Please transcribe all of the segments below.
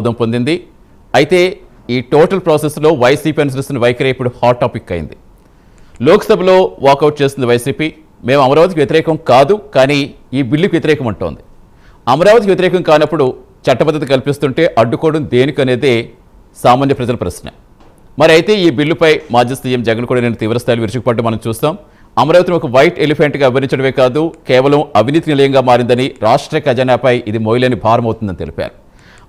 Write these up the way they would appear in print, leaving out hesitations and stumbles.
ఆమోదం పొందింది. అయితే ఈ టోటల్ ప్రాసెస్లో వైసీపీ అనుసరిస్తున్న వైఖరి ఇప్పుడు హాట్ టాపిక్ అయింది. లోక్సభలో వాకౌట్ చేస్తుంది వైసీపీ. మేము అమరావతికి వ్యతిరేకం కాదు, కానీ ఈ బిల్లుకి వ్యతిరేకం అంటోంది. అమరావతికి వ్యతిరేకం కానప్పుడు చట్టబద్ధత కల్పిస్తుంటే అడ్డుకోవడం దేనికనేదే సామాన్య ప్రజల ప్రశ్న. మరి అయితే ఈ బిల్లుపై మాజీ సీఎం జగన్ కూడా నేను తీవ్రస్థాయిలో విరుచుకుపడ్డం మనం చూస్తాం. అమరావతిని ఒక వైట్ ఎలిఫెంట్గా అభివర్ణించడమే కాదు, కేవలం అవినీతి నిలయంగా మారిందని, రాష్ట్ర ఖజానాపై ఇది మోయలేని భారం అవుతుందని తెలిపారు.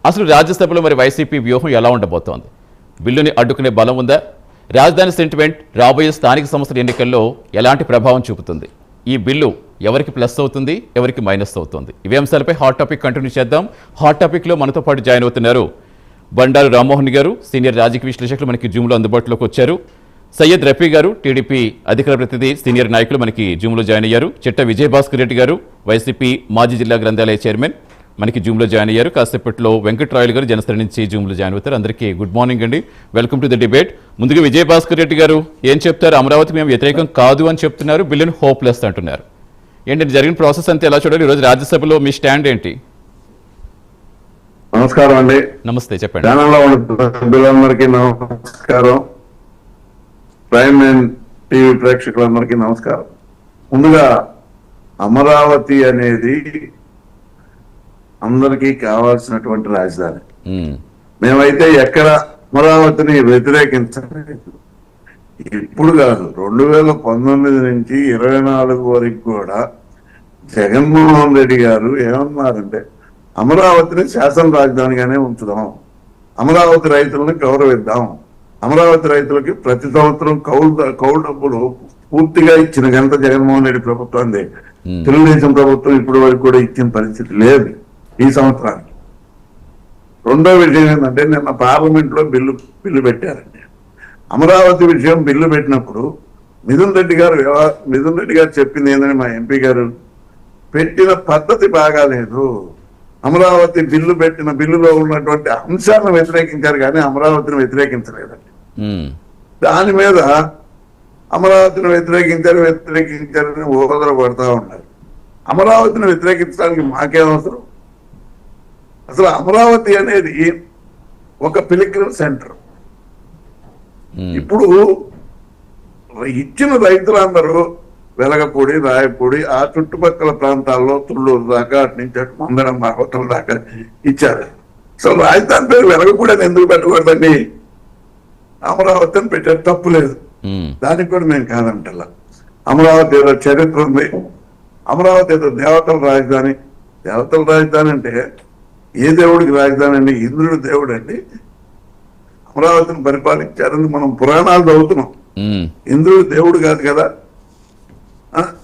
అసలు రాజ్యసభలో మరి వైసీపీ వ్యూహం ఎలా ఉండబోతోంది? బిల్లుని అడ్డుకునే బలం ఉందా? రాజధాని సెంటిమెంట్ రాబోయే స్థానిక సంస్థల ఎన్నికల్లో ఎలాంటి ప్రభావం చూపుతుంది? ఈ బిల్లు ఎవరికి ప్లస్ అవుతుంది, ఎవరికి మైనస్ అవుతుంది? ఇవే అంశాలపై హాట్ టాపిక్ కంటిన్యూ చేద్దాం. హాట్ టాపిక్లో మనతో పాటు జాయిన్ అవుతున్నారు బండారు రామ్మోహన్ గారు, సీనియర్ రాజకీయ విశ్లేషకులు మనకి జూమ్లో అందుబాటులోకి వచ్చారు. సయ్యద్ రఫీ గారు, టీడీపీ అధికార ప్రతినిధి, సీనియర్ నాయకులు మనకి జూమ్లో జాయిన్ అయ్యారు. చిట్ట విజయభాస్కర్ రెడ్డి గారు, వైసీపీ మాజీ జిల్లా గ్రంథాలయ చైర్మన్, మనకి జూమ్లో జాయిన్ అయ్యారు. కాసేపట్లో వెంకట్రాయలు గారు జనసేన నుంచి జూమ్లో జాయిన్ అవుతారు. అందరికీ గుడ్ మార్నింగ్ అండి, వెల్కమ్ టు ద డిబేట్. ముందుగా విజయభాస్కర్ రెడ్డి గారు ఏం చెప్తారు? అమరావతి మేము వ్యతిరేకం కాదు అని చెప్తున్నారు, బిల్లును హోప్లెస్ అంటున్నారు. ఏంటంటే జరిగిన ప్రాసెస్ అంతా ఎలా చూడాలి? ఈరోజు రాజ్యసభలో మీ స్టాండ్ ఏంటి? నమస్కారం అండి. నమస్తే, చెప్పండి. ఛానల్లో ఉన్న సభ్యులందరికీ నమస్కారం, ప్రైమ్ నైన్ టీవీ ప్రేక్షకులందరికీ నమస్కారం. ముందుగా అమరావతి అనేది అందరికీ కావాల్సినటువంటి రాజధాని. మేమైతే ఎక్కడ అమరావతిని వ్యతిరేకించలేదు. ఇప్పుడు కాదు, 2019 నుంచి 24 వరకు కూడా జగన్మోహన్ రెడ్డి గారు ఏమన్నారంటే అమరావతిని శాసన రాజధానిగానే ఉంచుదాం, అమరావతి రైతులను గౌరవిద్దాం, అమరావతి రైతులకి ప్రతి సంవత్సరం కౌలు డబ్బులు పూర్తిగా ఇచ్చిన ఘనత జగన్మోహన్ రెడ్డి ప్రభుత్వాన్ని. తెలుగుదేశం ప్రభుత్వం ఇప్పటి వరకు కూడా ఇచ్చిన పరిస్థితి లేదు ఈ సంవత్సరానికి. రెండో విషయం ఏంటంటే నిన్న పార్లమెంట్ లో బిల్లు పెట్టారండి. అమరావతి విషయం బిల్లు పెట్టినప్పుడు మిథున్ రెడ్డి గారు చెప్పింది ఏంటంటే, మా ఎంపీ గారు పెట్టిన పద్ధతి బాగాలేదు, అమరావతి బిల్లులో ఉన్నటువంటి అంశాలను వ్యతిరేకించారు కానీ అమరావతిని వ్యతిరేకించలేదండి. దాని మీద అమరావతిని వ్యతిరేకించారని ఓదర పడతా ఉన్నారు. అమరావతిని వ్యతిరేకించడానికి మాకేం అవసరం? అసలు అమరావతి అనేది ఒక పిలిగ్రిమ్ సెంటర్. ఇప్పుడు ఇచ్చిన రైతులందరూ వెలగపూడి, రాయపూడి, ఆ చుట్టుపక్కల ప్రాంతాల్లో తుళ్ళూరు దాకా, అటు నుంచి అటు మందడం హోటల్ దాకా ఇచ్చారు. సో రాజధాని పేరు వెలగపూడి అని ఎందుకు పెట్టకూడదండి? అమరావతి అని పెట్టారు, తప్పు లేదు, దానికి కూడా మేము కాదంటలా. అమరావతి ఏదో చరిత్ర ఉంది, అమరావతి ఏదో దేవతల రాజధాని. దేవతల రాజధాని అంటే ఏ దేవుడికి రాజధాని అండి? ఇంద్రుడి దేవుడు అండి. అమరావతిని పరిపాలించారని మనం పురాణాలు చదువుతున్నాం. ఇంద్రుడు దేవుడు కాదు కదా.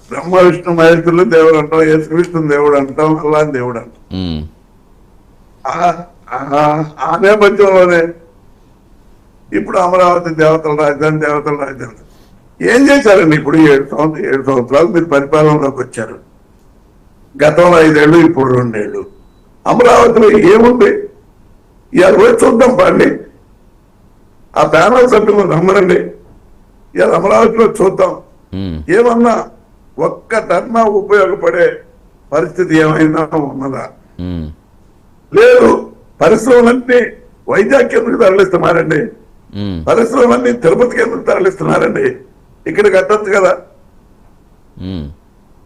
బ్రహ్మ విష్ణు మహేశ్వరులు దేవుడు అంటాం, యేసుక్రీస్తు దేవుడు అంటాం, అల్లాహ్ దేవుడు అంటాం. ఆ నేపథ్యంలోనే ఇప్పుడు అమరావతి దేవతల రాజధాని. ఏం చేశారండి? ఇప్పుడు 7 సంవత్సరాలు మీరు పరిపాలనలోకి వచ్చారు. గతంలో 5 ఏళ్ళు, ఇప్పుడు 2 ఏళ్ళు. అమరావతిలో ఏముంది? ఇవాళ పోయి చూద్దాం పండి, ఆ ప్యానల్ సభ్యులు రమ్మనండి, ఇవాళ అమరావతిలో చూద్దాం. ఏమన్నా ఒక్క టర్నా ఉపయోగపడే పరిస్థితి ఏమైనా ఉన్నదా? లేదు. పరిశ్రమలన్నీ వైజాగ్ ఎందుకు తరలిస్తున్నారండి? పరిశ్రమలన్నీ తిరుపతికి ఎందుకు తరలిస్తున్నారండి? ఇక్కడ కట్టచ్చు కదా.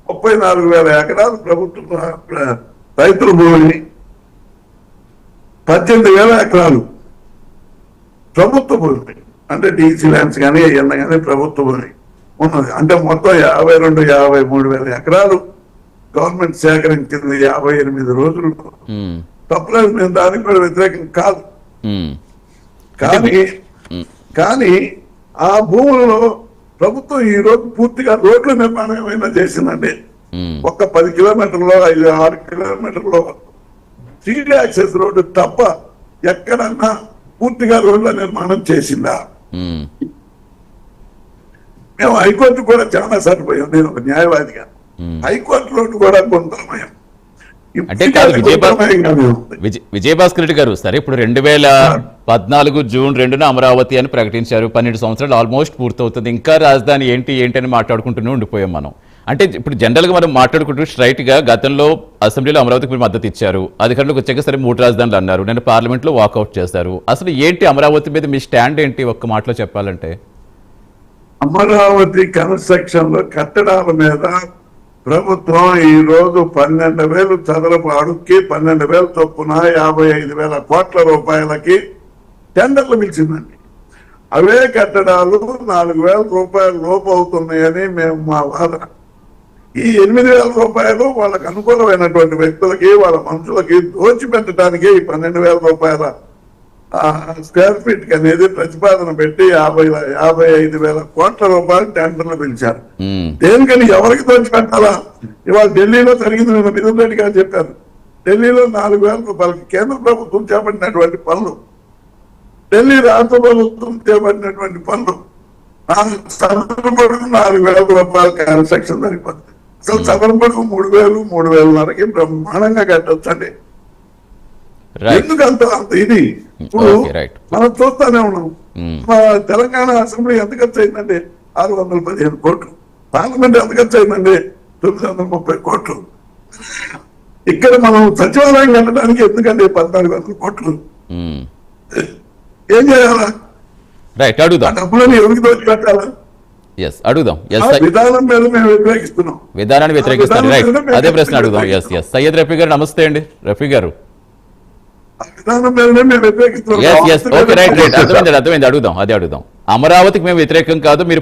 34,000 ఎకరాలు ప్రభుత్వ రైతుల భూమిని, 18,000 ఎకరాలు ప్రభుత్వ భూమి, అంటే డీసీ ల్యాండ్స్ కానీ ఏమన్నా కానీ ప్రభుత్వ భూమి ఉన్నది. అంటే మొత్తం 52,000-53,000 ఎకరాలు గవర్నమెంట్ సేకరించింది 58 రోజుల్లో. తప్పలేదు, మేము దానికి కూడా వ్యతిరేకం కాదు. కానీ ఆ భూములలో ప్రభుత్వం ఈ రోజు పూర్తిగా రోడ్ల నిర్మాణం ఏమైనా చేసిందండి? ఒక్క 10 కిలోమీటర్లో 5-6 కిలోమీటర్లో స్ట్రీట్ యాక్సెస్ రోడ్డు తప్ప ఎక్కడన్నా పూర్తిగా రోడ్ల నిర్మాణం చేసిందా? మేము హైకోర్టు కూడా చాలా సరిపోయాం. నేను ఒక న్యాయవాదిగా హైకోర్టు రోడ్డు కూడా కొంత అంటే విజయభాస్కర్ రెడ్డి గారు, సరే ఇప్పుడు 2014 జూన్ 2న అమరావతి అని ప్రకటించారు. 12 సంవత్సరాలు ఆల్మోస్ట్ పూర్తవుతుంది. ఇంకా రాజధాని ఏంటి అని మాట్లాడుకుంటూనే ఉండిపోయాం మనం. అంటే ఇప్పుడు జనరల్గా మనం మాట్లాడుకుంటూ స్ట్రైట్గా గతంలో అసెంబ్లీలో అమరావతికి మీరు మద్దతు ఇచ్చారు, అధికారంలోకి వచ్చాక సరే 3 రాజధానులు అన్నారు, నేను పార్లమెంట్లో వాకౌట్ చేశారు. అసలు ఏంటి అమరావతి మీద మీ స్టాండ్ ఏంటి ఒక్క మాటలో చెప్పాలంటే? అమరావతి కన్స్ట్రక్షన్ లో కట్టడాల మీద ప్రభుత్వం ఈ రోజు 12,000 చదరపు అడుగుకి 12,000 చొప్పున 55,000 కోట్ల రూపాయలకి టెండర్లు పిలిచిందండి. అవే కట్టడాలు 4,000 రూపాయలు లోపు అవుతున్నాయని మేము మా వాదన. ఈ 8,000 రూపాయలు వాళ్ళకు అనుకూలమైనటువంటి వ్యక్తులకి, వాళ్ళ మనుషులకి దోచిపెట్టడానికి ఈ 12,000 రూపాయల స్క్వేర్ ఫీట్ అనేది ప్రతిపాదన పెట్టి 55,000 కోట్ల రూపాయలు టెండర్లు పిలిచారు. దేనికని ఎవరికి దోచిపెట్టాలా? ఇవాళ ఢిల్లీలో జరిగింది, నేను మిథున్ రెడ్డి గారు చెప్పారు. ఢిల్లీలో 4,000 రూపాయలకి కేంద్ర ప్రభుత్వం చేపట్టినటువంటి పనులు, ఢిల్లీ రాష్ట్ర ప్రభుత్వం చేపట్టినటువంటి పనులు, చదరపడుకు 4,000 రూపాయల కన్స్ట్రక్షన్ జరిగిపోతుంది. అసలు చదరపడుకు 3,000, 3,500కి బ్రహ్మాండంగా కట్టొచ్చండి. ఎందుకు అంత ఇది? ఇప్పుడు మనం చూస్తానే ఉన్నాం. మా తెలంగాణ అసెంబ్లీ ఎంత ఖర్చు అయిందండి? 615 కోట్లు. పార్లమెంట్ ఎంత ఖర్చు అయిందండి? 930 కోట్లు. ఇక్కడ మనం సచివాలయం కట్టడానికి ఎందుకండి 14,000 కోట్లు? ఏం చేయాలా? డబ్బులని ఎవరికి దోచి పెట్టాలా? అడుగుదాం. విధానం మీద మేము వ్యతిరేకిస్తున్నాం. విధానాన్ని వ్యతిరేకిస్తాను. రైట్, అదే ప్రశ్న అడుగుదాం. సయ్యద్ రఫీ గారు నమస్తే అండి. రఫీ గారు అర్థమైంది. అడుగుదాం. అదే అడుగుదాం. అమరావతికి మేము వ్యతిరేకం కాదు, మీరు